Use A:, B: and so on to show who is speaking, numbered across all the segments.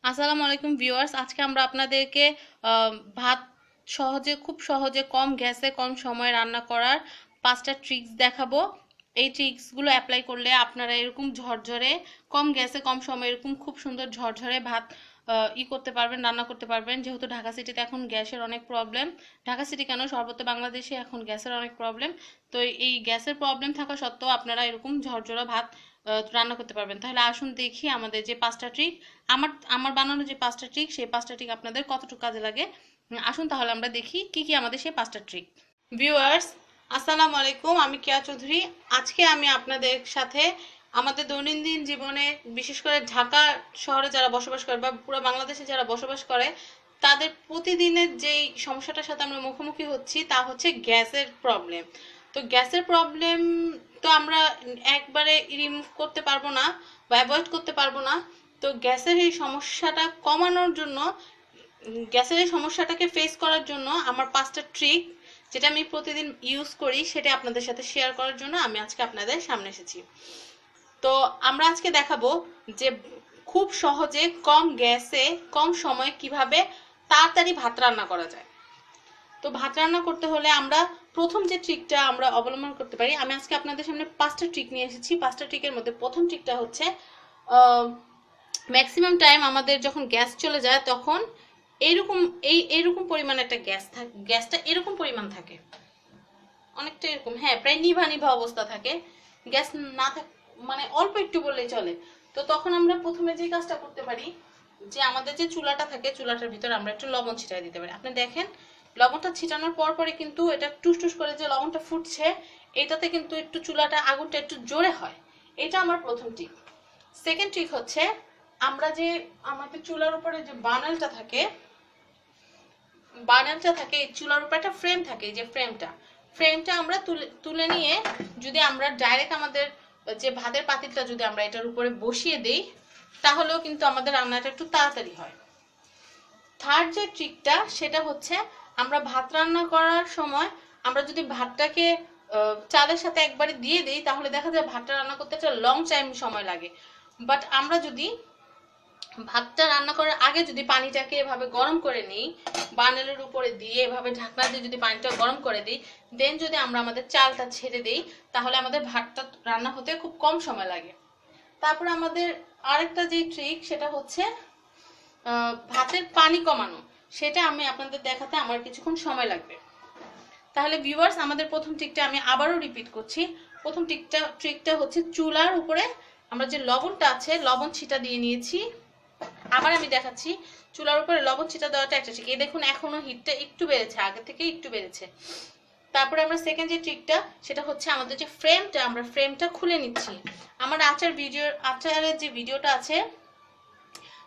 A: আসসালামু আলাইকুম ভিউয়ার্স, আজকে আমরা আপনাদেরকে ভাত খুব সহজে কম গ্যাসে কম সময়ে রান্না করার 5টা ট্রিক্স দেখাবো। এই ট্রিক্সগুলো অ্যাপ্লাই করলে আপনারা এরকম ঝরঝরে কম গ্যাসে কম সময়ে এরকম খুব সুন্দর ঝরঝরে ভাত করতে পারবেন, রান্না করতে পারবেন। যেহেতু ঢাকা সিটিতে এখন গ্যাসের অনেক প্রবলেম, ঢাকা সিটি কেন সর্বত্র বাংলাদেশে এখন গ্যাসের অনেক প্রবলেম। তো এই গ্যাসের প্রবলেম থাকা সত্ত্বেও আপনারা এরকম ঝরঝরা ভাত রান্না করতে পারবেন। তাহলে আসুন দেখি আমাদের যে 5টা ট্রিক, আমার আমার বানানো যে 5টা ট্রিক, সেই 5টা ট্রিক আপনাদের কতটুকু কাজে লাগে। আসুন তাহলে আমরা দেখি কি কি আমাদের সেই 5টা ট্রিক। ভিউয়ার্স, আসসালামু আলাইকুম, আমি কেয়া চৌধুরী। আজকে আমি আপনাদের সাথে আমাদের দৈনন্দিন জীবনে, বিশেষ করে ঢাকা শহরে যারা বসবাস করে বা পুরো বাংলাদেশে যারা বসবাস করে, তাদের প্রতিদিনের যেই সমস্যাটার সাথে আমরা মুখোমুখি হচ্ছি তা হচ্ছে গ্যাসের প্রবলেম। তো গ্যাসের প্রবলেম তো আমরা একবারে রিমুভ করতে পারবো না বা অ্যাভয়েড করতে পারবো না। তো গ্যাসের এই সমস্যাটা কমানোর জন্য, গ্যাসের এই সমস্যাটাকে ফেস করার জন্য আমার 5টা ট্রিক, যেটা আমি প্রতিদিন ইউজ করি, সেটা আপনাদের সাথে শেয়ার করার জন্য আমি আজকে আপনাদের সামনে এসেছি। তো আমরা আজকে দেখাবো যে খুব সহজে কম গ্যাসে কম সময়ে কিভাবে তাড়াতাড়ি ভাত রান্না করা যায়। তো ভাত রান্না করতে হলে আমরা প্রথম যে ট্রিকটা আমরা অবলম্বন করতে পারি, আমি আজকে আপনাদের সামনে 5টা ট্রিক নিয়ে এসেছি। 5টা ট্রিকের মধ্যে প্রথম ট্রিকটা হচ্ছে ম্যাক্সিমাম টাইম আমাদের যখন গ্যাস চলে যায় তখন এইরকম এইরকম পরিমাণ একটা গ্যাস থাকে, গ্যাসটা এরকম পরিমাণ থাকে, অনেকটা এরকম, হ্যাঁ, প্রায় নিভা নিভা অবস্থা থাকে। গ্যাস না থাক, মানে অল্প একটু বললেই চলে। তো তখন আমরা প্রথমে যে কাজটা করতে পারি, যে আমাদের যে চুলাটা থাকে, চুলাটার ভিতরে আমরা একটু লবণ ছিটাই দিতে পারি। আপনি দেখেন, লবণটা ছিটানোর পর পরে কিন্তু এটা টুস টুস করে যে লবণটা ফুটছে, এটাতে কিন্তু একটু চুলাটা আগুনটা একটু জোরে হয়। এটা আমার প্রথম ট্রিক। সেকেন্ড ট্রিক হচ্ছে, আমরা যে আমাদের চুলার উপরে যে বার্নারটা থাকে, এই চুলার উপরে একটা ফ্রেম থাকে, যে ফ্রেমটা আমরা তুলে তুলে নিয়ে যদি আমরা ডাইরেক্ট আমাদের যে ভাতের পাতিলটা যদি আমরা এটার উপরে বসিয়ে দেই, তাহলেও কিন্তু আমাদের রান্নাটা একটু তাড়াতাড়ি হয়। থার্ড যে ট্রিকটা, সেটা হচ্ছে আমরা ভাত রান্না করার সময় আমরা যদি ভাতটাকে চালের সাথে একবারে দিয়ে দিই, তাহলে দেখা যায় ভাতটা রান্না করতে একটা লং টাইম সময় লাগে। বাট আমরা যদি ভাতটা রান্না করার আগে যদি পানিটাকে এভাবে গরম করে নিই, বার্নারের উপরে দিয়ে এভাবে ঢাকনা দিয়ে যদি পানিটা গরম করে দিই, দেন যদি আমরা আমাদের চালটা ছেড়ে দিই, তাহলে আমাদের ভাতটা রান্না হতে খুব কম সময় লাগে। তারপরে আমাদের আরেকটা যে ট্রিক, সেটা হচ্ছে ভাতের পানি কমানো। সেটা আমি আপনাদের দেখাতে আমার কিছুক্ষণ সময় লাগবে। তাহলে ভিউয়ার্স, আমাদের প্রথম ট্রিকটা আমি আবারও রিপিট করছি। প্রথম ট্রিকটা হচ্ছে চুলার উপরে আমরা যে লবণটা আছে, লবণ ছিটা দিয়ে নিয়েছি। আবার আমি দেখাচ্ছি, চুলার উপরে লবণ ছিটা দেওয়াটা একটা ট্রিক। এই দেখুন, এখনো হিটটা একটু বেড়েছে, আগে থেকে একটু বেড়েছে। তারপরে আমরা সেকেন্ড যে ট্রিকটা, সেটা হচ্ছে আমাদের যে ফ্রেমটা, আমরা ফ্রেমটা খুলে নিচ্ছি। আমার আচারের যে ভিডিওটা আছে,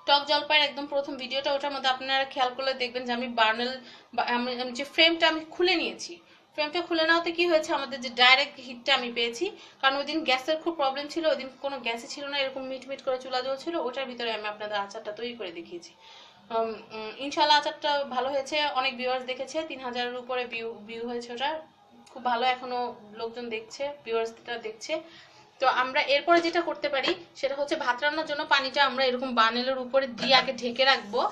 A: টক জলপাইয়ের একদম প্রথম ভিডিওটা, ওটার মধ্যে আপনারা খেয়াল করলে দেখবেন যে আমি আমি যে ফ্রেমটা আমি খুলে নিয়েছি। ফ্রেমটা খুলে নেওয়াতে কি হয়েছে, আমাদের যে ডাইরেক্ট হিটটা আমি পেয়েছি। কারণ ওই দিন গ্যাসের খুব প্রবলেম ছিল, ওই দিন কোনো গ্যাসই ছিল না, এরকম মিট করে চুলা জ্বলছিল, ওটার ভিতরে আমি আপনাদের আচারটা তৈরি করে দেখিয়েছি। ইনশাল্লাহ আচারটা ভালো হয়েছে, অনেক ভিউয়ার্স দেখেছে, 3000-এর উপরে ভিউ হয়েছে ওটা, খুব ভালো, এখনো লোকজন দেখছে, ভিউয়ার্সটা দেখছে। তো আমরা এরপরে যেটা করতে পারি, সেটা হচ্ছে ভাত রান্নার জন্য পানিটা আমরা এরকম বার্নারের উপরে দিয়ে আগে ঢেকে রাখবো।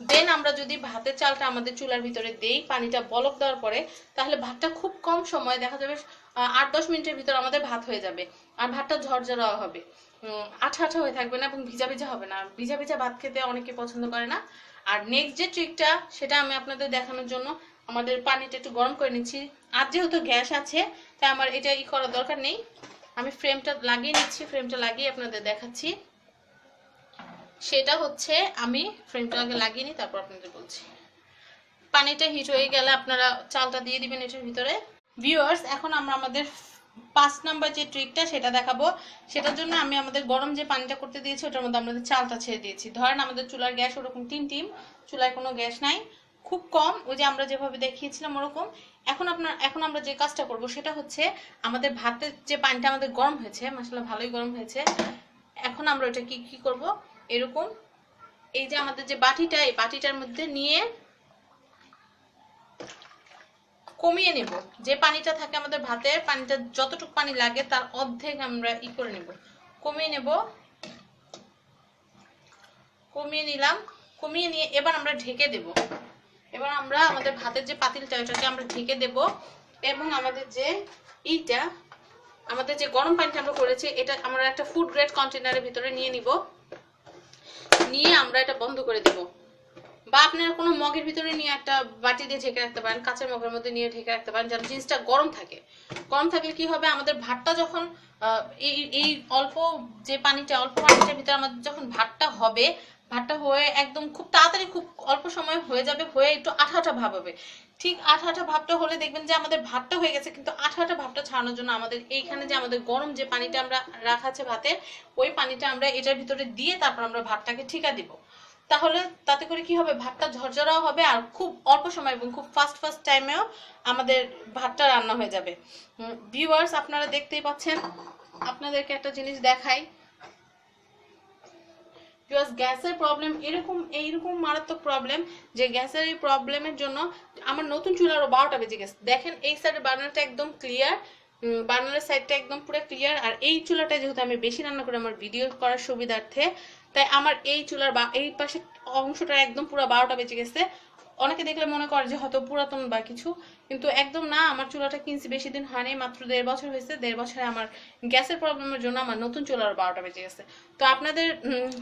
A: দেন আমরা যদি ভাতের চালটা আমাদের চুলার ভিতরে দেই, পানিটা বলক দেওয়ার পরে, তাহলে ভাতটা খুব কম সময়, দেখা যাবে 8-10 মিনিটের ভিতর আমাদের ভাত হয়ে যাবে। আর ভাতটা ঝরঝরা হবে, আঠা আঠা হয়ে থাকবে না এবং ভিজা ভিজা হবে না। ভিজা ভিজা ভাত খেতে অনেকে পছন্দ করে না। আর নেক্সট যে ট্রিকটা, সেটা আমি আপনাদের দেখানোর জন্য আমাদের পানিটা একটু গরম করে নিচ্ছি। আর যেহেতু গ্যাস আছে, তাই আমার এটা করার দরকার নেই। আমি ফ্রেমটা লাগিয়ে নিচ্ছি, ফ্রেমটা লাগিয়ে আপনাদের দেখাচ্ছি। সেটা হচ্ছে, আমি ফ্রেমটা আগে লাগিয়ে নিই, তারপর আপনাদের বলছি। পানিটা হিট হয়ে গেলে আপনারা চালটা দিয়ে দিবেন এটার ভিতরে। ভিউয়ার্স, এখন আমরা আমাদের 5 নাম্বার যে ট্রিকটা, সেটা দেখাবো। সেটার জন্য আমি আমাদের গরম যে পানিটা করতে দিয়েছি, ওটার মধ্যে আমাদের চালটা ছেড়ে দিয়েছি। ধরেন আমাদের চুলার গ্যাস ওরকম টিম, চুলায় কোনো গ্যাস নাই, খুব কম, ওই যে আমরা যেভাবে দেখিয়েছিলাম ওরকম। এখন আমরা যে কাজটা করব, সেটা হচ্ছে আমাদের ভাতের যে পানিটা আমাদের গরম হয়েছে, মাশাআল্লাহ ভালোই গরম হয়েছে। এখন আমরা ওটা কি করব, এরকম, এই যে আমাদের যে বাটিটা, এই বাটিটার মধ্যে নিয়ে কমিয়ে নেব। যে পানিটা থাকে আমাদের ভাতের পানিটা, যতটুকু পানি লাগে তার অর্ধেক আমরা করে নেব, কমিয়ে নেব। কমিয়ে নিলাম। কমিয়ে নিয়ে এবার আমরা ঢেকে দেব। এবার আমরা আমাদের ভাতের যে পাতিলটা এটাকে আমরা ঢেকে দেব এবং আমাদের যে আমাদের যে গরম পানিটা আমরা করেছি এটা আমরা একটা ফুড গ্রেড কন্টেনারের ভিতরে নিয়ে নিব। নিয়ে আমরা এটা বন্ধ করে দেব, বা আপনারা কোনো মগের ভিতরে নিয়ে একটা বাটি দিয়ে ঢেকে রাখতে পারেন, কাঁচের মগের মধ্যে নিয়ে ঢেকে রাখতে পারেন, যেন জিনিসটা গরম থাকে। গরম থাকলে কি হবে, আমাদের ভাতটা যখন এই অল্প পানিটার ভিতরে আমাদের যখন ভাতটা হবে, ভাতটা হয়ে একদম খুব তাড়াতাড়ি খুব অল্প সময় হয়ে যাবে, হয়ে একটু আঠা আঠা ভাব হবে। ঠিক আঠা আঠা ভাবটা হলে দেখবেন যে আমাদের ভাতটা হয়ে গেছে, কিন্তু আঠা আঠা ভাবটা ছাড়ানোর জন্য আমাদের এইখানে যে আমাদের গরম যে পানিটা আমরা রাখা আছে ভাতে, ওই পানিটা আমরা এটার ভিতরে দিয়ে তারপর আমরা ভাতটাকে ঠিকা দিব। তাহলে তাতে করে কি হবে, ভাতটা ঝরঝরাও হবে আর খুব অল্প সময় এবং খুব ফাস্ট টাইমেও আমাদের ভাতটা রান্না হয়ে যাবে। ভিউয়ার্স, আপনারা দেখতেই পাচ্ছেন, আপনাদেরকে একটা জিনিস দেখাই। ভিউয়ার্স, গ্যাসের প্রবলেম এইরকম মারাত্মক প্রবলেম যে গ্যাসের এই প্রবলেমের জন্য আমার নতুন চুলারও 12টা বেজে গেছে। দেখেন এই সাইডের বার্নারটা একদম ক্লিয়ার, বার্নারের সাইডটা একদম পুরো ক্লিয়ার। আর এই চুলাটা যেহেতু আমি বেশি রান্না করি আমার ভিডিও করার সুবিধার্থে, তাই আমার এই চুলার বা এই পাশে অংশটা একদম পুরো 12টা বেজে গেছে। অনেকে দেখলে মনে করে যে হয়তো পুরাতন বা কিছু, কিন্তু একদম না। আমার চুলাটা কিনছি বেশি দিন হয়নি, মাত্র 1.5 বছর হয়েছে। 1.5 বছরে আমার গ্যাসের প্রবলেমের জন্য আমার নতুন চুলার 12টা বেজে গেছে। তো আপনাদের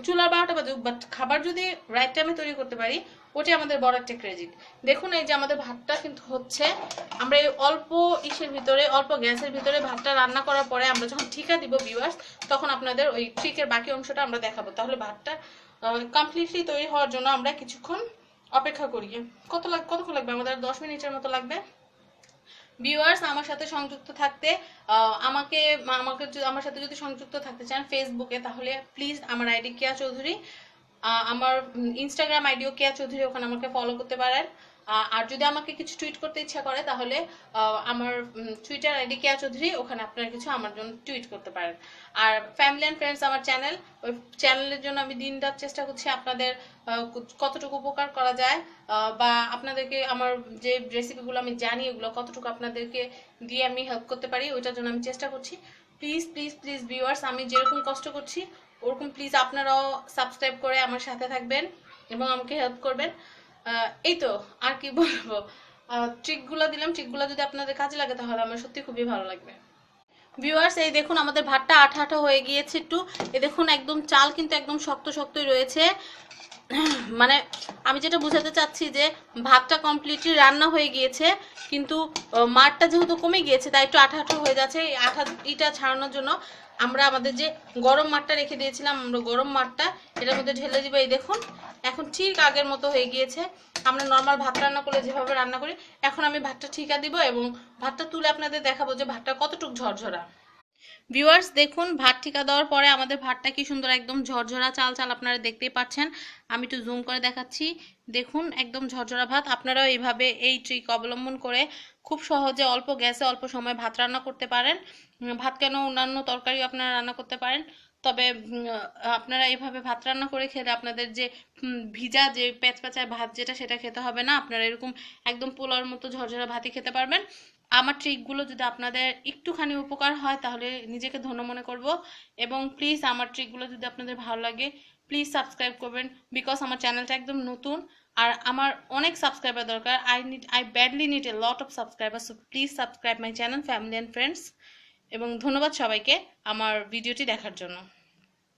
A: চুলার 12টা বাজুক, বাট খাবার যদি রাইট টাইমে তৈরি করতে পারি, ওটাই আমাদের বড় একটা ক্রেডিট। দেখুন এই যে আমাদের ভাতটা কিন্তু হচ্ছে, আমরা এই অল্প অল্প গ্যাসের ভিতরে ভাতটা রান্না করার পরে আমরা যখন ঠিকা দিব ভিউয়ার্স, তখন আপনাদের ওই ট্রিকের বাকি অংশটা আমরা দেখাবো। তাহলে ভাতটা কমপ্লিটলি তৈরি হওয়ার জন্য আমরা কিছুক্ষণ অপেক্ষা করি। কতক্ষণ লাগবে আমাদের? 10 মিনিটের মতো লাগবে। ভিউয়ার্স, আমার সাথে সংযুক্ত থাকতে আমার সাথে যদি সংযুক্ত থাকতে চান ফেসবুকে, তাহলে প্লিজ আমার আইডি কেয়া চৌধুরী, আমার ইনস্টাগ্রাম আইডিও কেয়া চৌধুরী, ওখানে আমাকে ফলো করতে পারেন। আর যদি আমাকে কিছু টুইট করতে ইচ্ছা করে তাহলে আমার টুইটার আইডি কেয়া চৌধুরী, ওখানে আপনারা কিছু আমার জন্য টুইট করতে পারেন। আর ফ্যামিলি অ্যান্ড ফ্রেন্ডস আমার চ্যানেল, ওই চ্যানেলের জন্য আমি দিন রাত চেষ্টা করছি আপনাদের কতটুকু উপকার করা যায়, বা আপনাদেরকে আমার যে রেসিপিগুলো আমি জানি ওগুলো কতটুকু আপনাদেরকে দিয়ে আমি হেল্প করতে পারি, ওইটার জন্য আমি চেষ্টা করছি। প্লিজ প্লিজ প্লিজ ভিউয়ার্স, আমি যেরকম কষ্ট করছি ওরকম প্লিজ আপনারাও সাবস্ক্রাইব করে আমার সাথে থাকবেন এবং আমাকে হেল্প করবেন। এই তো, আর কি বলবো, ট্রিকগুলো দিলাম, ট্রিকগুলো যদি আপনাদের কাজে লাগে তাহলে আমার সত্যি খুবই ভালো লাগবে। ভিউয়ার্স, এই দেখুন আমাদের ভাতটা আঠা আঠা হয়ে গিয়েছে একটু। এই দেখুন একদম চাল কিন্তু একদম শক্তই রয়েছে। মানে আমি যেটা বুঝাতে চাচ্ছি যে ভাতটা কমপ্লিটলি রান্না হয়ে গিয়েছে, কিন্তু মারটা যেহেতু কমে গিয়েছে তাই একটু আঠা আঠা হয়ে যাচ্ছে। এই আঠাটা ছাড়ানোর জন্য আমরা আমাদের যে গরম মারটা রেখে দিয়েছিলাম, আমরা গরম মারটা এটার মধ্যে ঢেলে দিব। এই দেখুন এখন ঠিক আগের মতো হয়ে গিয়েছে, আমরা নর্মাল ভাত রান্না করলে যেভাবে রান্না করি। এখন আমি ভাতটা ঠিকা দিব এবং ভাতটা তুলে আপনাদের দেখাবো যে ভাতটা কতটুকু ঝরঝরা। ভিউয়ার্স, দেখুন ভাত ঠিকা দেওয়ার পরে আমাদের ভাতটা কি সুন্দর একদম ঝরঝরা চাল আপনারা দেখতেই পাচ্ছেন। আমি একটু জুম করে দেখাচ্ছি, দেখুন একদম ঝরঝরা ভাত। আপনারাও এইভাবে এই ট্রিক অবলম্বন করে খুব সহজে অল্প গ্যাসে অল্প সময় ভাত রান্না করতে পারেন। ভাত কেন, অন্যান্য তরকারিও আপনারা রান্না করতে পারেন, তবে আপনারা এইভাবে ভাত রান্না করে খেলে আপনাদের যে ভিজা যে প্যাচপ্যাচায় ভাত যেটা, সেটা খেতে হবে না। আপনারা এরকম একদম পোলাওর মতো ঝরঝরা ভাতই খেতে পারবেন। আমার ট্রিকগুলো যদি আপনাদের একটুখানি উপকার হয় তাহলে নিজেকে ধন্য মনে করব। এবং প্লিজ আমার ট্রিকগুলো যদি আপনাদের ভালো লাগে প্লিজ সাবস্ক্রাইব করবেন, বিকজ আমার চ্যানেলটা একদম নতুন আর আমার অনেক সাবস্ক্রাইবার দরকার। I badly need a lot of subscriber, so please subscribe my channel family and friends. এবং ধন্যবাদ সবাইকে আমার ভিডিওটি দেখার জন্য।